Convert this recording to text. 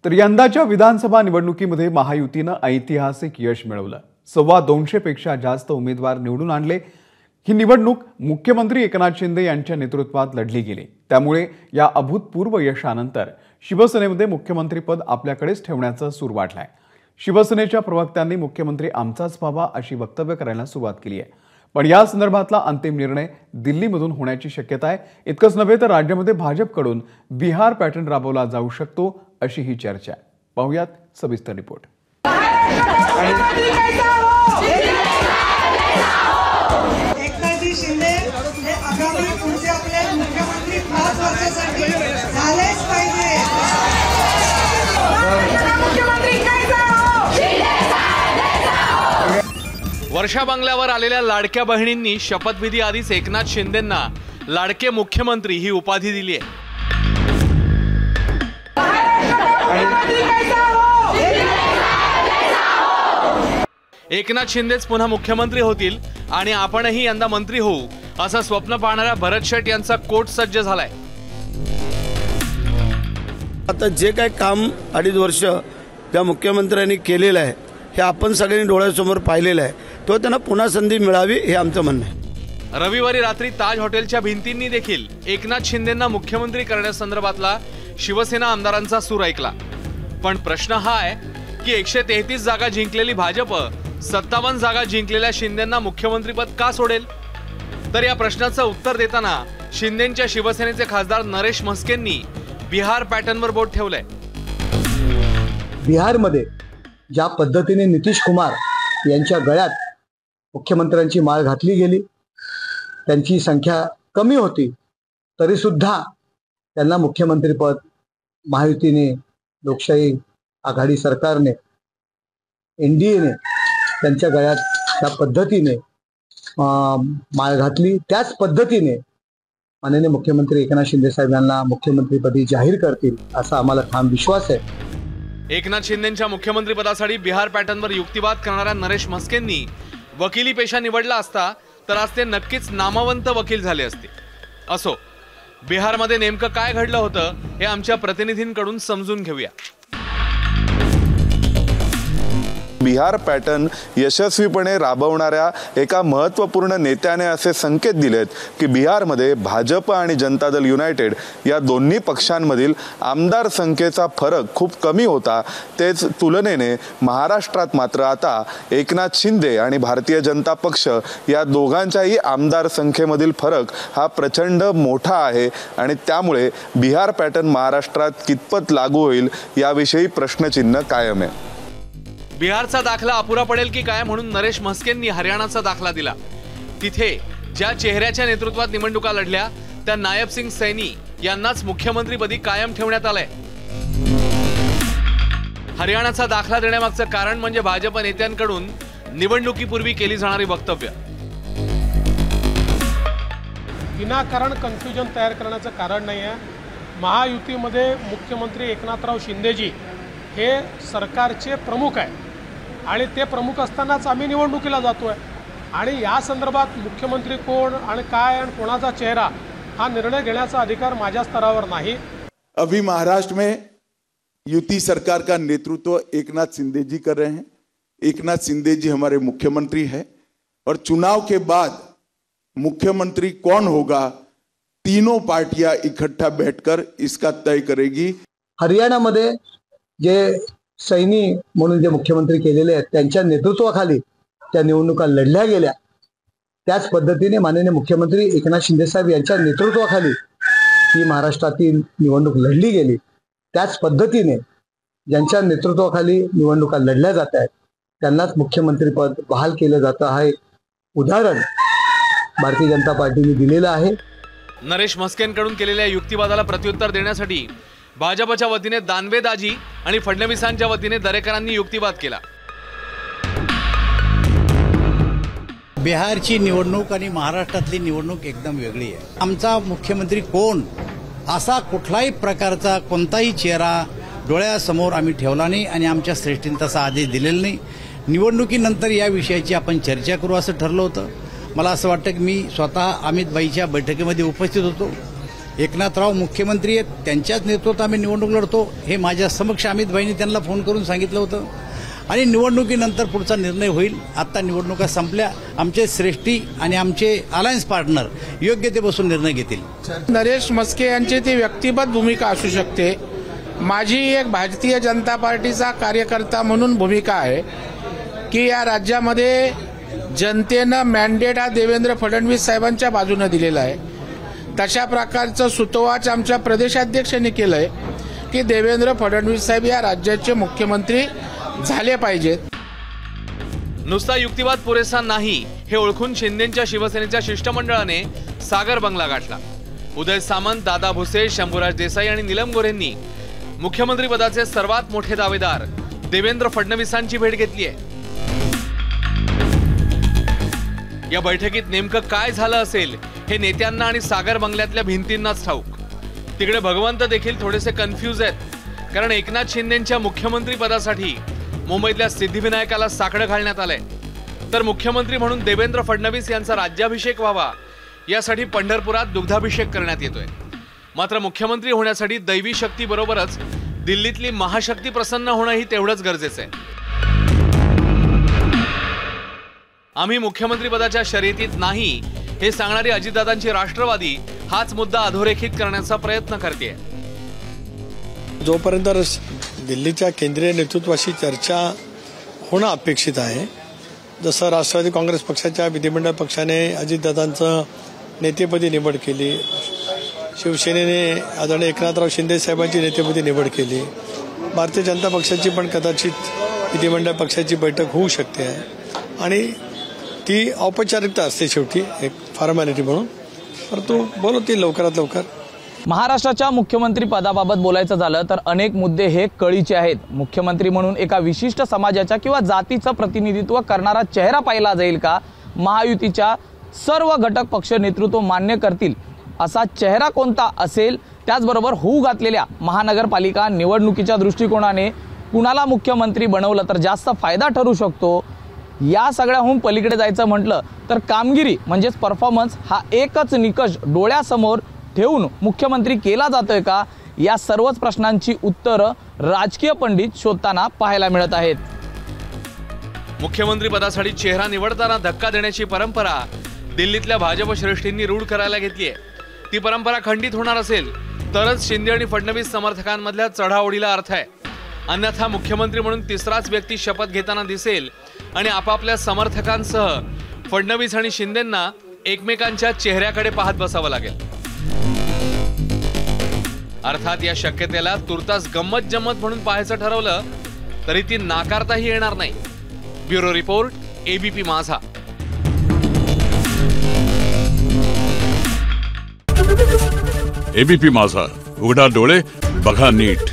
तर यंदाच्या विधानसभा निवडणुकीमध्ये महायुतीनं ऐतिहासिक यश मिळवलं। 250 पेक्षा जास्त उमेदवार निवडून आणले। ही निवडणूक मुख्यमंत्री एकनाथ शिंदे यांच्या नेतृत्वात लढली गेली। त्यामुळे या अभूतपूर्व यशानंतर शिवसेनेमध्ये मुख्यमंत्रीपद आपल्याकडेच ठेवण्याचं सूर वाढलंय। शिवसेनेच्या प्रवक्त्यांनी मुख्यमंत्री आमचाच व्हावा अशी वक्तव्य करायला सुरुवात केली आहे। पण या संदर्भातला अंतिम निर्णय दिल्लीमधून होण्याची शक्यता आहे। इतकंच नव्हे तर राज्यामध्ये भाजपकडून बिहार पॅटर्न राबवला जाऊ शकतो अशी ही चर्चा आहे। पाहूयात सविस्तर रिपोर्ट। एकनाथ शिंदे हे आगामी पुढचे आपले मुख्यमंत्री 5 वर्षासाठी झालेच पाहिजे। वर्षा बंगल्यावर आलेल्या लाडक्या बहिणींनी शपथविधी आधीच एकनाथ शिंदेंना लाडके मुख्यमंत्री ही उपाधी दिली आहे। एकनाथ शिंदेच पुन्हा मुख्यमंत्री होतील आणि आपणही यंदा मंत्री होऊ असं स्वप्न पाहणाऱ्या भरत शेट यांचा कोट सज्ज झालाय। आता जे काही काम 2.5 वर्ष त्या मुख्यमंत्र्यांनी केलेलं आहे हे आपण सगळ्यांनी डोळ्यासमोर पाहिलेलं आहे, तो त्यांना पुन्हा संधी मिळावी हे आमचं म्हणणं आहे। रविवारी रात्री ताज हॉटेलच्या भिंतींनी देखील एकनाथ शिंदेंना मुख्यमंत्री करण्यासंदर्भातला शिवसेना आमदारांचा सूर ऐकला। पण प्रश्न हा आहे की 133 जागा जिंकलेली भाजप 57 जागा जिंकलेल्या शिंदेंना मुख्यमंत्रीपद का सोडेल? तर या प्रश्नाचं उत्तर देताना शिंदेंच्या शिवसेनेचे खासदार नरेश म्हस्केंनी बिहार पॅटर्नवर बोट ठेवलंय। बिहारमध्ये ज्या पद्धतीने नितीश कुमार यांच्या गळ्यात मुख्यमंत्र्यांची माळ घातली गेली, त्यांची संख्या कमी होती तरी सुद्धा त्यांना मुख्यमंत्रीपद महायुतीने, लोकशाही आघाडी सरकारने, एनडीएने त्यांच्या गळ्यात त्या पद्धतीने माळ घातली। त्याच पद्धतीने माननीय मुख्यमंत्री एकनाथ शिंदे साहेबांना मुख्यमंत्रीपदी जाहीर करतील असा आम्हाला ठाम विश्वास आहे। एकनाथ शिंदेंच्या मुख्यमंत्रीपदासाठी बिहार पॅटर्नवर युक्तिवाद करणाऱ्या नरेश म्हस्केंनी वकिली पेशा निवडला असता तर आज ते नक्कीच नामवंत वकील झाले असते। असो, बिहारमध्ये नेमकं काय घडलं होतं हे आमच्या प्रतिनिधींकडून समजून घेऊया। बिहार पॅटर्न यशस्वीपणे राबवणाऱ्या एका महत्त्वपूर्ण नेत्याने असे संकेत दिलेत की बिहारमध्ये भाजप आणि जनता दल युनायटेड या दोन्ही पक्षांमधील आमदार संख्येचा फरक खूप कमी होता। तेच तुलनेने महाराष्ट्रात मात्र आता एकनाथ शिंदे आणि भारतीय जनता पक्ष या दोघांच्याही आमदार संख्येमधील फरक हा प्रचंड मोठा आहे आणि त्यामुळे बिहार पॅटर्न महाराष्ट्रात कितपत लागू होईल याविषयी प्रश्नचिन्ह कायम आहे। बिहारचा दाखला अपुरा पडेल की काय म्हणून नरेश म्हस्केंनी हरियाणाचा दाखला दिला। तिथे ज्या चेहऱ्याच्या नेतृत्वात निवडणुका लढल्या त्या नायब सिंग सैनी यांनाच मुख्यमंत्रीपदी कायम ठेवण्यात आलंय। हरियाणाचा दाखला देण्यामागचं कारण म्हणजे भाजप नेत्यांकडून निवडणुकीपूर्वी केली जाणारी वक्तव्य। विनाकारण कन्फ्युजन तयार करण्याचं कारण नाही आहे। महायुतीमध्ये मुख्यमंत्री एकनाथराव शिंदेजी हे सरकारचे प्रमुख आहे आणि ते प्रमुख असतानाच आम्ही निवडणुकीला जातोय आणि या संदर्भात मुख्यमंत्री कोण आणि काय आणि कोणाचा चेहरा हा निर्णय घेण्याचा अधिकार माझ्या स्तरावर नाही। अभी महाराष्ट्र में युति सरकार का नेतृत्व एकनाथ शिंदे जी कर रहे हैं। एकनाथ शिंदे जी हमारे मुख्यमंत्री है और चुनाव के बाद मुख्यमंत्री कौन होगा तीनों पार्टियां इकट्ठा बैठकर इसका तय करेगी। हरियाणामध्ये जे सैनी म्हणून जे मुख्यमंत्री केलेले आहेत त्यांच्या नेतृत्वाखाली त्या निवडणुका लढल्या गेल्या। त्याच पद्धतीने माननीय मुख्यमंत्री एकनाथ शिंदे साहेब यांच्या नेतृत्वाखाली ही महाराष्ट्रातील निवडणूक लढली गेली। त्याच पद्धतीने ज्यांच्या नेतृत्वाखाली निवडणुका लढल्या जात आहेत त्यांनाच मुख्यमंत्रीपद बहाल केलं जातं आहे उदाहरण भारतीय जनता पार्टीने दिलेलं आहे। नरेश म्हस्केंकडून केलेल्या युक्तिवादाला प्रत्युत्तर देण्यासाठी भाजपच्या वतीने दानवेदाजी आणि फडणवीसांच्या वतीने दरेकरांनी युक्तिवाद केला। बिहारची निवडणूक आणि महाराष्ट्रातली निवडणूक एकदम वेगळी आहे। आमचा मुख्यमंत्री कोण असा कुठलाही प्रकारचा कोणताही चेहरा डोळ्यासमोर आम्ही ठेवला नाही आणि आमच्या श्रेष्ठींनी तसा आदेश दिलेला नाही। निवडणुकीनंतर या विषयाची आपण चर्चा करू असं ठरलं होतं। मला असं वाटतं की मी स्वतः अमित भाईच्या बैठकीमध्ये उपस्थित होतो एकनाथराव मुख्यमंत्री आहेत, त्यांच्याच नेतृत्वात आम्ही निवडणूक लढतो हे माझ्या समक्ष अमित भाईंनी त्यांना फोन करून सांगितलं होतं आणि निवडणुकीनंतर पुढचा निर्णय होईल. आता निवडणुका संपल्या, आमचे श्रेष्ठी आणि आमचे अलायन्स पार्टनर योग्य ते बसून निर्णय घेतील. नरेश म्हस्के यांची ती व्यक्तिगत भूमिका असू शकते. माझी एक भारतीय जनता पार्टीचा कार्यकर्ता म्हणून भूमिका आहे की या राज्यामध्ये जनतेनं मॅन्डेट हा देवेंद्र फडणवीस साहेबांच्या बाजूने दिलेला आहे. तशा प्रकारचं सुतोवाच आमच्या प्रदेशाध्यक्षांनी केलंय की देवेंद्र फडणवीस साहेब या राज्याचे मुख्यमंत्री झाले पाहिजेत. नुसता युक्तिवाद पुरेसा नाही हे ओळखून शिंदेच्या शिवसेनेच्या शिष्टमंडळाने सागर बंगला गाठला. उदय सामंत, दादा भुसे, शंभूराज देसाई आणि नीलम गोऱ्हेंनी मुख्यमंत्रीपदाचे सर्वात मोठे दावेदार देवेंद्र फडणवीसांची भेट घेतली आहे. या बैठकीत नेमकं काय झालं असेल हे नेत्यांना आणि सागर बंगल्यातल्या भिंतींनाच ठाऊक. तिकडे भगवंत देखील थोडेसे कन्फ्यूज आहेत, कारण एकनाथ शिंदेच्या मुख्यमंत्री पदासाठी मुंबईतल्या सिद्धिविनायकाला साकडं घालण्यात आलंय. तर मुख्यमंत्री म्हणून देवेंद्र फडणवीस यांचा राज्याभिषेक व्हावा यासाठी पंढरपुरात दुग्धाभिषेक करण्यात येतोय. मात्र मुख्यमंत्री होण्यासाठी दैवी शक्ती बरोबरच दिल्लीतली महाशक्ती प्रसन्न होणंही तेवढंच गरजेचं आहे. आम्ही मुख्यमंत्री पदाच्या शर्यतीत नाही हे सांगणारी अजितदादांची राष्ट्रवादी हाच मुद्दा अधोरेखित करण्याचा प्रयत्न करते. जोपर्यंत दिल्लीच्या केंद्रीय नेतृत्वाशी चर्चा होणं अपेक्षित आहे, जसं राष्ट्रवादी काँग्रेस पक्षाच्या विधिमंडळ पक्षाने अजितदादांचं नेतेपदी निवड केली, शिवसेनेने आदरणीय एकनाथराव शिंदे साहेबांची नेतेपदी निवड केली, भारतीय जनता पक्षाची पण कदाचित विधिमंडळ पक्षाची बैठक होऊ शकते आणि ती औपचारिकता असते शेवटी एक फॉर्मॅलिटी म्हणून, परंतु बोलवतील लवकरात लवकर. महाराष्ट्राच्या मुख्यमंत्री पदाबाबत बोलायचं झालं तर अनेक मुद्दे हे कळीचे आहेत. मुख्यमंत्री म्हणून एका विशिष्ट समाजाच्या किंवा जातीचं प्रतिनिधित्व करणारा चेहरा पाहिला जाईल का? महायुतीच्या सर्व घटक पक्ष नेतृत्व मान्य करतील असा चेहरा कोणता असेल? त्याचबरोबर होऊ घातलेल्या महानगरपालिका निवडणुकीच्या दृष्टिकोनाने कुणाला मुख्यमंत्री बनवलं तर जास्त फायदा ठरू शकतो? या सगळ्याहून पलीकडे जायचं म्हटलं तर कामगिरी म्हणजेच परफॉर्मन्स हा एकच निकष डोळ्यासमोर ठेवून मुख्यमंत्री केला जातोय का? या सर्वच प्रश्नांची उत्तरं राजकीय पंडित शोधताना पाहायला मिळत आहेत. मुख्यमंत्री पदासाठी चेहरा निवडताना धक्का देण्याची परंपरा दिल्लीतल्या भाजप श्रेष्ठींनी रूढ करायला घेतली आहे. ती परंपरा खंडित होणार असेल तरच शिंदे आणि फडणवीस समर्थकांमधल्या चढाओढीला अर्थ आहे. अन्यथा मुख्यमंत्री म्हणून तिसराच व्यक्ती शपथ घेताना दिसेल आणि आपापल्या समर्थकांसह फडणवीस आणि शिंदेंना एकमेकांच्या चेहऱ्याकडे पाहत बसावं लागेल. अर्थात या शक्यतेला तुर्तास गंमत जम्मत म्हणून पाहायचं ठरवलं तरी ती नाकारताही येणार नाही. ब्युरो रिपोर्ट, एबीपी माझा. एबीपी माझा, उघडा डोळे बघा नीट.